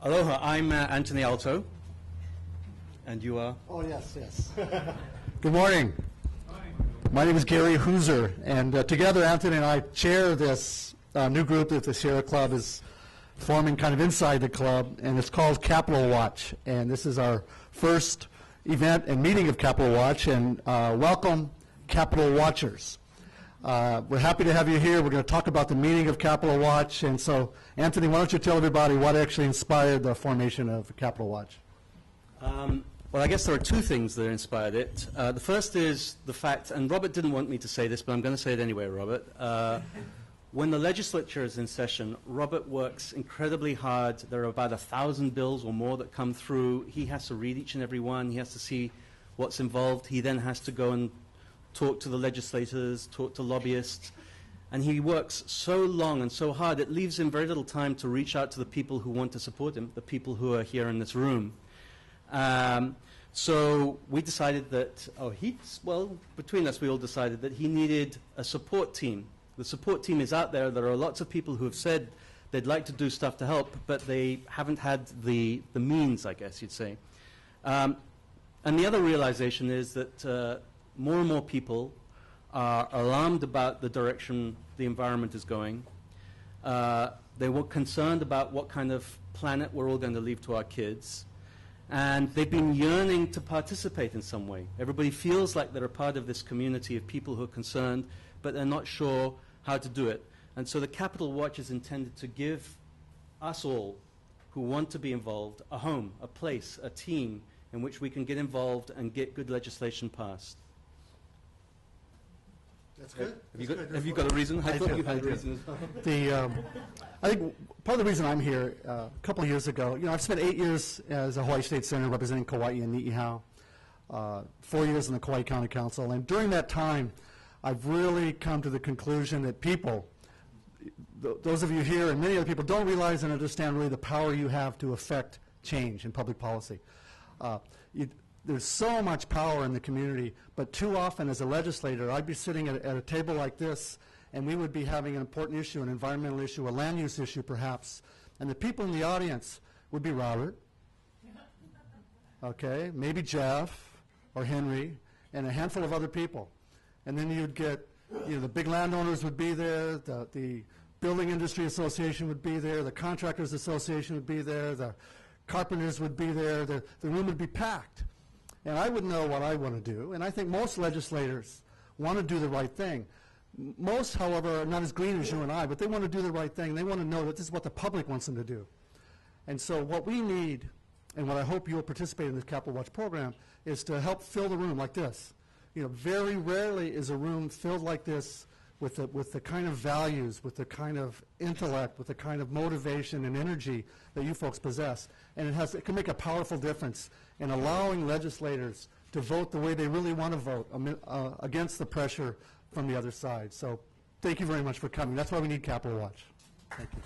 Aloha, I'm Anthony Aalto, and you are? Oh, yes. Good morning. My name is Gary Hooser, and together Anthony and I chair this new group that the Sierra Club is forming kind of inside the club, and it's called Capital Watch. And this is our first event and meeting of Capital Watch, and welcome Capital Watchers. We're happy to have you here. We're going to talk about the meaning of Capital Watch. And so, Anthony, why don't you tell everybody what actually inspired the formation of Capital Watch? Well, I guess there are two things that inspired it. The first is the fact, and Robert didn't want me to say this, but I'm going to say it anyway, Robert. When the legislature is in session, Robert works incredibly hard. There are about 1,000 bills or more that come through. He has to read each and every one. He has to see what's involved. He then has to go and talk to the legislators, talk to lobbyists, and he works so long and so hard, it leaves him very little time to reach out to the people who want to support him, the people who are here in this room. So we decided that, between us we all decided that he needed a support team. The support team is out there. There are lots of people who have said they'd like to do stuff to help, but they haven't had the means, I guess you'd say. And the other realization is that more and more people are alarmed about the direction the environment is going. They were concerned about what kind of planet we're all going to leave to our kids. And they've been yearning to participate in some way. Everybody feels like they're a part of this community of people who are concerned, but they're not sure how to do it. And so the Capital Watch is intended to give us all who want to be involved a home, a place, a team in which we can get involved and get good legislation passed. That's good. Have you got a reason? I thought you had a reason as well. I think part of the reason I'm here, a couple of years ago, I've spent 8 years as a Hawaii State Senator representing Kauai and Ni'ihau, 4 years in the Kauai County Council, and during that time, I've really come to the conclusion that people, those of you here and many other people, don't realize and understand really the power you have to affect change in public policy. There's so much power in the community, but too often as a legislator, I'd be sitting at a table like this, and we would be having an important issue, an environmental issue, a land use issue perhaps, and the people in the audience would be Robert, okay, maybe Jeff or Henry, and a handful of other people. And then you'd get, the big landowners would be there, the Building Industry Association would be there, the Contractors Association would be there, the carpenters would be there, the room would be packed. And I would know what I want to do, and I think most legislators want to do the right thing. Most, however, are not as green as you and I, but they want to do the right thing. They want to know that this is what the public wants them to do. And so what we need, and what I hope you'll participate in this Capital Watch program, is to help fill the room like this. Very rarely is a room filled like this with the kind of values, with the kind of intellect, with the kind of motivation and energy that you folks possess. And it can make a powerful difference in allowing legislators to vote the way they really want to vote against the pressure from the other side. So thank you very much for coming. That's why we need Capital Watch. Thank you.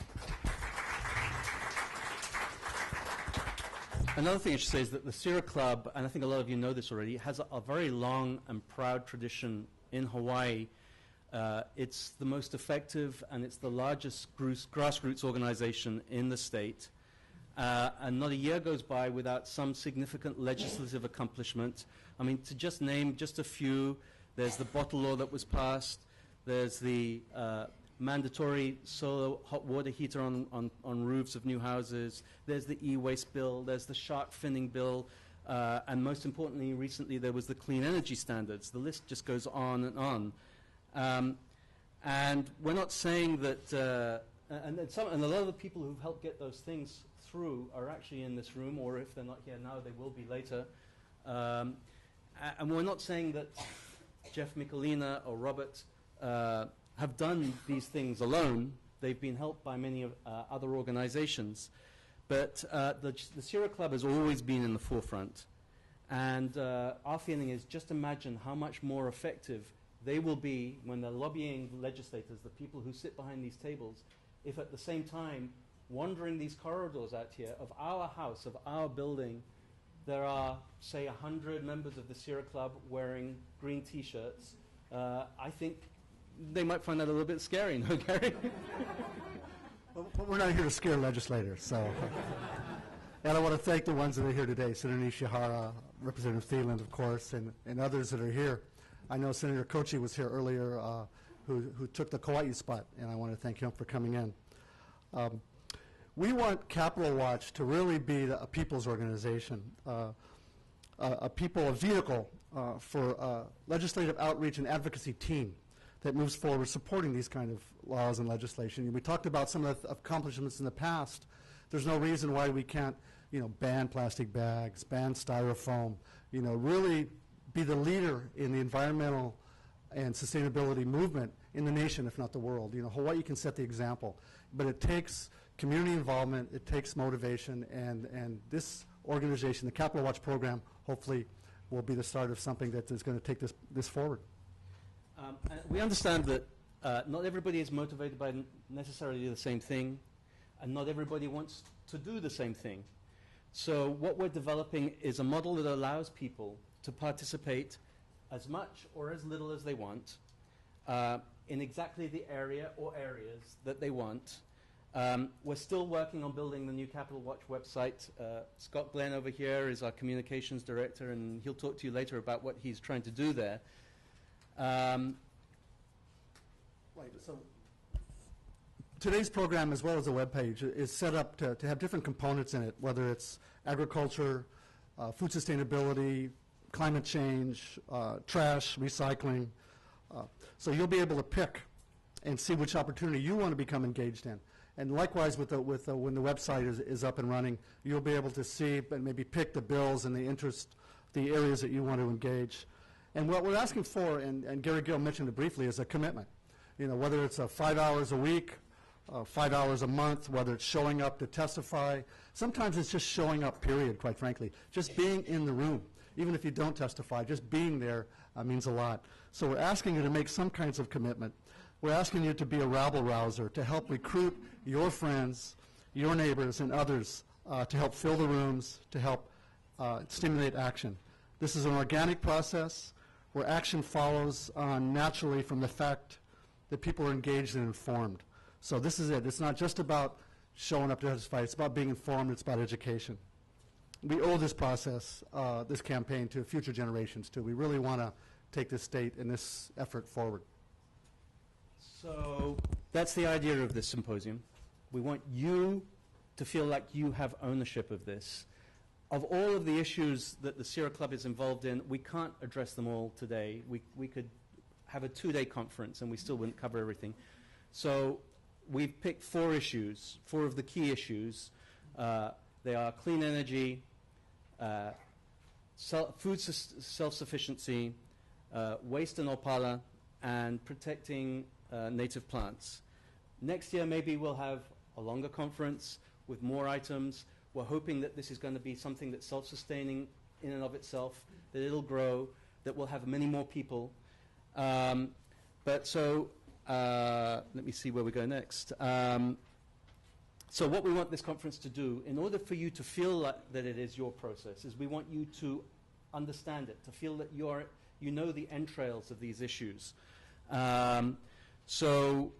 Another thing I should say is that the Sierra Club, and I think a lot of you know this already, has a very long and proud tradition in Hawaii. It's the most effective and it's the largest grassroots organization in the state. And not a year goes by without some significant legislative accomplishment. I mean, to just name just a few, there's the bottle law that was passed, there's the mandatory solar hot water heater on roofs of new houses, there's the e-waste bill, there's the shark finning bill, and most importantly, recently there was the clean energy standards. The list just goes on and on. And we're not saying that, and a lot of the people who've helped get those things through are actually in this room, or if they're not here now, they will be later. And we're not saying that Jeff Michelina or Robert have done these things alone. They've been helped by many other organizations. But the Sierra Club has always been in the forefront. And our feeling is just imagine how much more effective they will be when they're lobbying legislators, the people who sit behind these tables, if at the same time, wandering these corridors out here of our house, of our building, there are, say, 100 members of the Sierra Club wearing green T-shirts. I think they might find that a little bit scary, no, Gary? Well, we're not here to scare legislators, so. And I want to thank the ones that are here today, Senator Nishihara, Representative Thielen, of course, and others that are here. I know Senator Kochi was here earlier, who took the Kauai spot, and I want to thank him for coming in. We want Capitol Watch to really be a people's organization, a vehicle for a legislative outreach and advocacy team that moves forward supporting these kind of laws and legislation. We talked about some of the accomplishments in the past. There's no reason why we can't, ban plastic bags, ban styrofoam, really be the leader in the environmental and sustainability movement in the nation, if not the world. Hawaii can set the example, but it takes community involvement, it takes motivation, and this organization, the Capitol Watch program, hopefully will be the start of something that is going to take this forward. And we understand that not everybody is motivated by necessarily the same thing, and not everybody wants to do the same thing. So what we're developing is a model that allows people to participate as much or as little as they want in exactly the area or areas that they want. We're still working on building the new Capitol Watch website. Scott Glenn over here is our communications director, and he'll talk to you later about what he's trying to do there. Right, so today's program, as well as the webpage, is set up to have different components in it, whether it's agriculture, food sustainability, climate change, trash, recycling. So you'll be able to pick and see which opportunity you want to become engaged in. And likewise, when the website is up and running, you'll be able to see and maybe pick the bills and the areas that you want to engage. And what we're asking for, and Gary Gill mentioned it briefly, is a commitment. Whether it's 5 hours a week, 5 hours a month, whether it's showing up to testify. Sometimes it's just showing up, period, quite frankly. Just being in the room. Even if you don't testify, just being there means a lot. So we're asking you to make some kinds of commitment. We're asking you to be a rabble-rouser, to help recruit your friends, your neighbors, and others to help fill the rooms, to help stimulate action. This is an organic process where action follows naturally from the fact that people are engaged and informed. So this is it. It's not just about showing up to testify. It's about being informed. It's about education. We owe this process, this campaign, to future generations, too. We really want to take this state and this effort forward. So that's the idea of this symposium. We want you to feel like you have ownership of this. Of all of the issues that the Sierra Club is involved in, we can't address them all today. We could have a 2-day conference and we still wouldn't cover everything. So we've picked 4 issues, 4 of the key issues. They are clean energy, food self-sufficiency, waste and opala, and protecting native plants. Next year, maybe we'll have a longer conference with more items. We're hoping that this is going to be something that's self-sustaining in and of itself, that it'll grow, that we'll have many more people. Let me see where we go next. So what we want this conference to do, in order for you to feel like that it is your process, is we want you to understand it, to feel that you know the entrails of these issues. So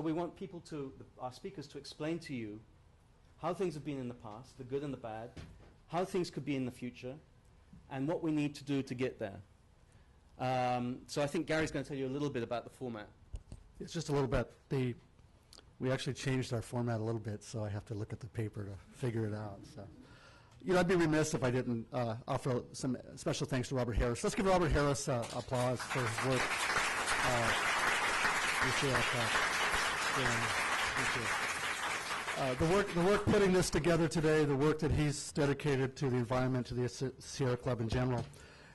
we want people our speakers to explain to you how things have been in the past, the good and the bad, how things could be in the future, and what we need to do to get there. So I think Gary's going to tell you a little bit about the format. It's just a little bit. We actually changed our format a little bit, so I have to look at the paper to figure it out. So, I'd be remiss if I didn't offer some special thanks to Robert Harris. Let's give Robert Harris applause for his work. The work putting this together today, the work that he's dedicated to the environment, to the Sierra Club in general.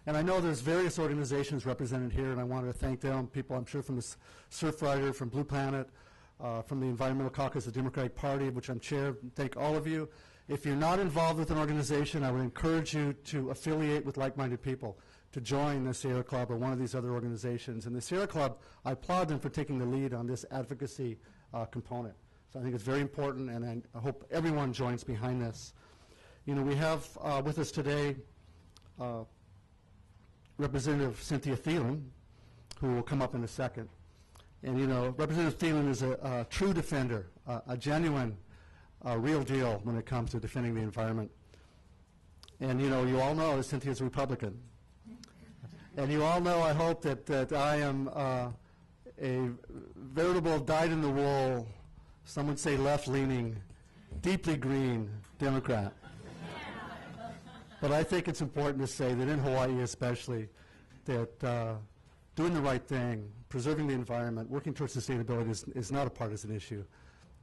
And I know there's various organizations represented here, and I want to thank them, people I'm sure from the Surfrider, from Blue Planet, from the Environmental Caucus of the Democratic Party, which I'm chair. Thank all of you. If you're not involved with an organization, I would encourage you to affiliate with like-minded people, to join the Sierra Club or one of these other organizations. And the Sierra Club, I applaud them for taking the lead on this advocacy component. So I think it's very important, and I hope everyone joins behind this. We have with us today Representative Cynthia Thielen, who will come up in a second. And Representative Thielen is a true defender, a genuine real deal when it comes to defending the environment. And, you know, you all know Cynthia's a Republican. And you all know, I hope, that I am a veritable dyed-in-the-wool, some would say left-leaning, deeply green Democrat. But I think it's important to say that in Hawaii especially, that doing the right thing, preserving the environment, working towards sustainability is not a partisan issue.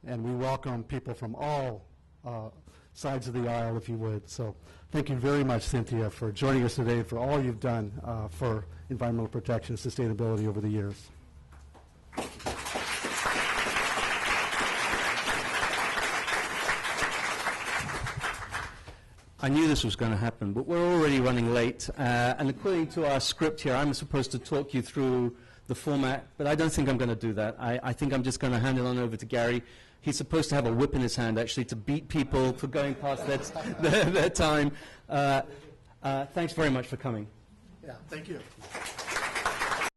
And we welcome people from all sides of the aisle, if you would. So thank you very much, Cynthia, for joining us today, for all you've done for environmental protection and sustainability over the years. I knew this was going to happen, but we're already running late. And according to our script here, I'm supposed to talk you through the format, but I don't think I'm going to do that. I think I'm just going to hand it on over to Gary. He's supposed to have a whip in his hand, actually, to beat people for going past their time. Thanks very much for coming. Yeah, thank you.